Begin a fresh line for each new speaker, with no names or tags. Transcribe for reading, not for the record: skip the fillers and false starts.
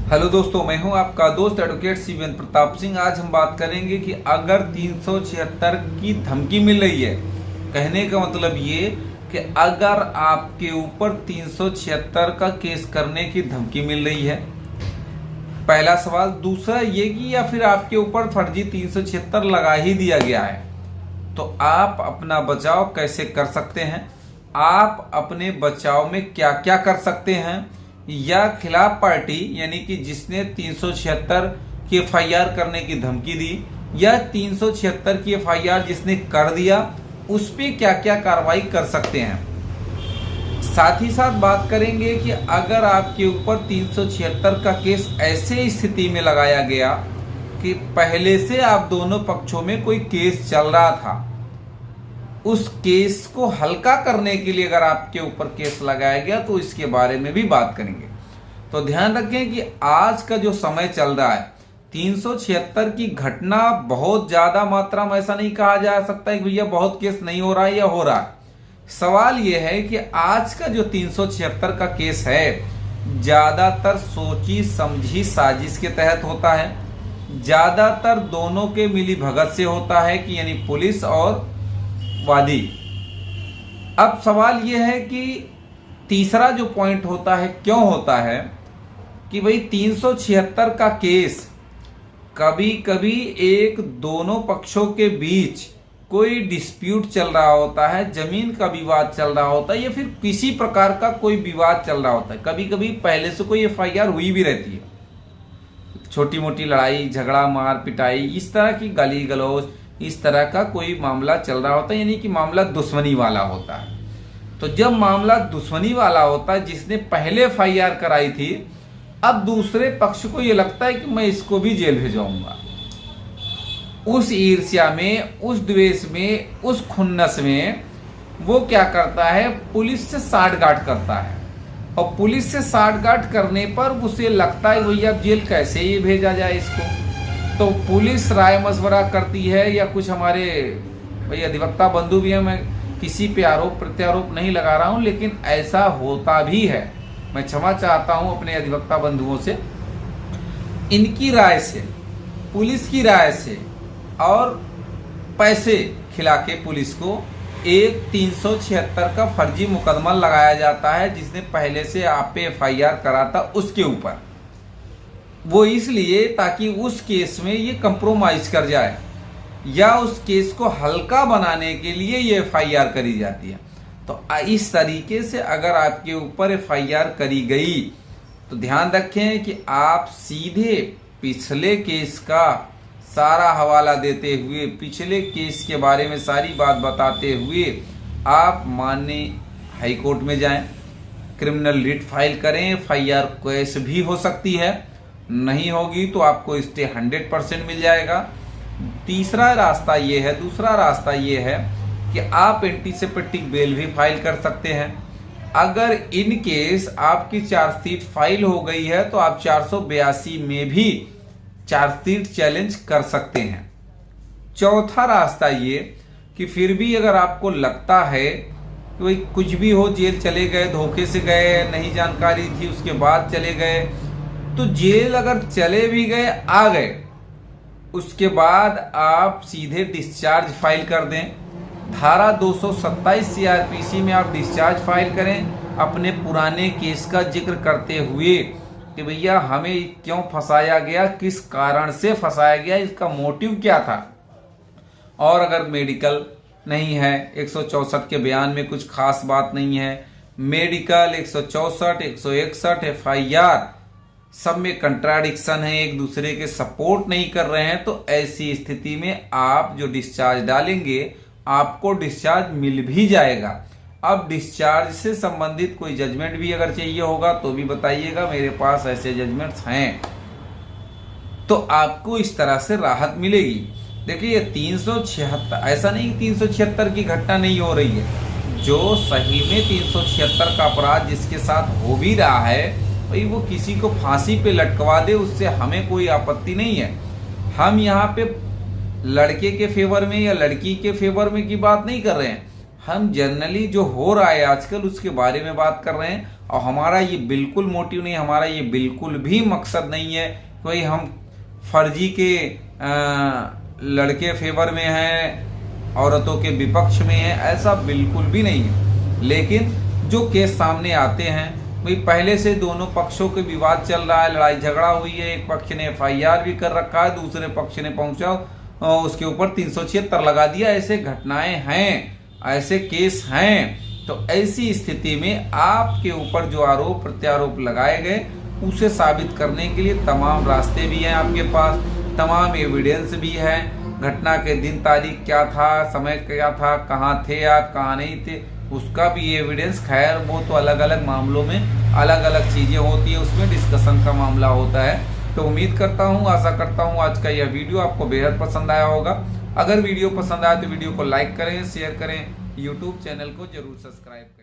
Hello दोस्तों, मैं हूं आपका दोस्त एडवोकेट शिवेंद्र प्रताप सिंह। आज हम बात करेंगे कि अगर 376 की धमकी मिल रही है, कहने का मतलब ये कि अगर आपके ऊपर 376 का केस करने की धमकी मिल रही है, पहला सवाल। दूसरा ये कि या फिर आपके ऊपर फर्जी 376 लगा ही दिया गया है, तो आप अपना बचाव कैसे कर सकते हैं, आप अपने बचाव में क्या क्या कर सकते हैं, या खिलाफ पार्टी यानी कि जिसने 376 की एफआईआर करने की धमकी दी या 376 की एफआईआर जिसने कर दिया, उस पर क्या क्या कार्रवाई कर सकते हैं। साथ ही साथ बात करेंगे कि अगर आपके ऊपर 376 का केस ऐसे स्थिति में लगाया गया कि पहले से आप दोनों पक्षों में कोई केस चल रहा था, उस केस को हल्का करने के लिए अगर आपके ऊपर केस लगाया गया तो इसके बारे में भी बात करेंगे। तो ध्यान रखें कि आज का जो समय चल रहा है, 376 की घटना बहुत ज्यादा मात्रा में, ऐसा नहीं कहा जा सकता है कि भैया बहुत केस नहीं हो रहा है या हो रहा है। सवाल यह है कि आज का जो 376 का केस है, ज्यादातर सोची समझी साजिश के तहत होता है, ज्यादातर दोनों के मिली भगत से होता है कि यानी पुलिस और वादी। अब सवाल यह है कि तीसरा जो पॉइंट होता है, क्यों होता है कि भाई 376 का केस कभी कभी एक दोनों पक्षों के बीच कोई डिस्प्यूट चल रहा होता है, जमीन का विवाद चल रहा होता है, या फिर किसी प्रकार का कोई विवाद चल रहा होता है। कभी कभी पहले से कोई एफआईआर हुई भी रहती है, छोटी मोटी लड़ाई झगड़ा मार पिटाई, इस तरह की गाली गलौज, इस तरह का कोई मामला चल रहा होता है, यानी कि मामला दुश्मनी वाला होता है। तो जब मामला दुश्मनी वाला होता है, जिसने पहले एफआईआर कराई थी, अब दूसरे पक्ष को यह लगता है कि मैं इसको भी जेल भेजाऊंगा। उस ईर्ष्या में, उस द्वेष में, उस खुन्नस में वो क्या करता है, पुलिस से साठगांठ करता है। और पुलिस से साठगांठ करने पर उसे लगता है भैया जेल कैसे ये भेजा जाए इसको। तो पुलिस राय मशवरा करती है, या कुछ हमारे भाई अधिवक्ता बंधु भी हैं, मैं किसी पे आरोप प्रत्यारोप नहीं लगा रहा हूं, लेकिन ऐसा होता भी है। मैं क्षमा चाहता हूं अपने अधिवक्ता बंधुओं से। इनकी राय से, पुलिस की राय से और पैसे खिला के पुलिस को एक 376 का फर्जी मुकदमा लगाया जाता है, जिसने पहले से आप पे एफआईआर करा था उसके ऊपर। वो इसलिए ताकि उस केस में ये कंप्रोमाइज कर जाए, या उस केस को हल्का बनाने के लिए ये एफआईआर करी जाती है। तो इस तरीके से अगर आपके ऊपर एफआईआर करी गई, तो ध्यान रखें कि आप सीधे पिछले केस का सारा हवाला देते हुए, पिछले केस के बारे में सारी बात बताते हुए आप माननीय हाईकोर्ट में जाएं, क्रिमिनल रिट फाइल करें। एफआईआर केस भी हो सकती है, नहीं होगी तो आपको स्टे 100% मिल जाएगा। तीसरा रास्ता ये है, दूसरा रास्ता ये है कि आप एंटीसिपेटिक बेल भी फाइल कर सकते हैं। अगर इन केस आपकी चार्जशीट फाइल हो गई है, तो आप 482 में भी चार्जशीट चैलेंज कर सकते हैं। चौथा रास्ता ये कि फिर भी अगर आपको लगता है कि भाई कुछ भी हो, जेल चले गए, धोखे से गए, नहीं जानकारी थी उसके बाद चले गए, तो जेल अगर चले भी गए, आ गए, उसके बाद आप सीधे डिस्चार्ज फाइल कर दें। धारा 227 सीआरपीसी में आप डिस्चार्ज फाइल करें, अपने पुराने केस का जिक्र करते हुए कि भैया हमें क्यों फंसाया गया, किस कारण से फंसाया गया, इसका मोटिव क्या था। और अगर मेडिकल नहीं है, 164 के बयान में कुछ खास बात नहीं है, मेडिकल 164, 161 एफआईआर सब में कंट्राडिक्शन है, एक दूसरे के सपोर्ट नहीं कर रहे हैं, तो ऐसी स्थिति में आप जो डिस्चार्ज डालेंगे, आपको डिस्चार्ज मिल भी जाएगा। अब डिस्चार्ज से संबंधित कोई जजमेंट भी अगर चाहिए होगा तो भी बताइएगा, मेरे पास ऐसे जजमेंट्स हैं, तो आपको इस तरह से राहत मिलेगी। देखिए ये 376, ऐसा नहीं 376 की घटना नहीं हो रही है, जो सही में 376 का अपराध जिसके साथ हो भी रहा है, भाई वो किसी को फांसी पे लटकवा दे, उससे हमें कोई आपत्ति नहीं है। हम यहाँ पे लड़के के फेवर में या लड़की के फेवर में की बात नहीं कर रहे हैं, हम जनरली जो हो रहा है आजकल उसके बारे में बात कर रहे हैं। और हमारा ये बिल्कुल मोटिव नहीं, हमारा ये बिल्कुल भी मकसद नहीं है कोई हम फर्जी के लड़के फेवर में हैं, औरतों के विपक्ष में हैं, ऐसा बिल्कुल भी नहीं है। लेकिन जो केस सामने आते हैं भाई, पहले से दोनों पक्षों के विवाद चल रहा है, लड़ाई झगड़ा हुई है, एक पक्ष ने FIR भी कर रखा है, दूसरे पक्ष ने पहुंचा उसके ऊपर 376 लगा दिया। ऐसे घटनाएं हैं, ऐसे केस हैं। तो ऐसी स्थिति में आपके ऊपर जो आरोप प्रत्यारोप लगाए गए उसे साबित करने के लिए तमाम रास्ते भी हैं आपके पास, तमाम एविडेंस भी है। घटना के दिन तारीख क्या था, समय क्या था, कहाँ थे आप, कहाँ नहीं थे, उसका भी एविडेंस। खैर वो तो अलग अलग मामलों में अलग अलग चीजें होती है, उसमें डिस्कशन का मामला होता है। तो उम्मीद करता हूँ, आशा करता हूँ आज का यह वीडियो आपको बेहद पसंद आया होगा। अगर वीडियो पसंद आया तो वीडियो को लाइक करें, शेयर करें, यूट्यूब चैनल को जरूर सब्सक्राइब करें।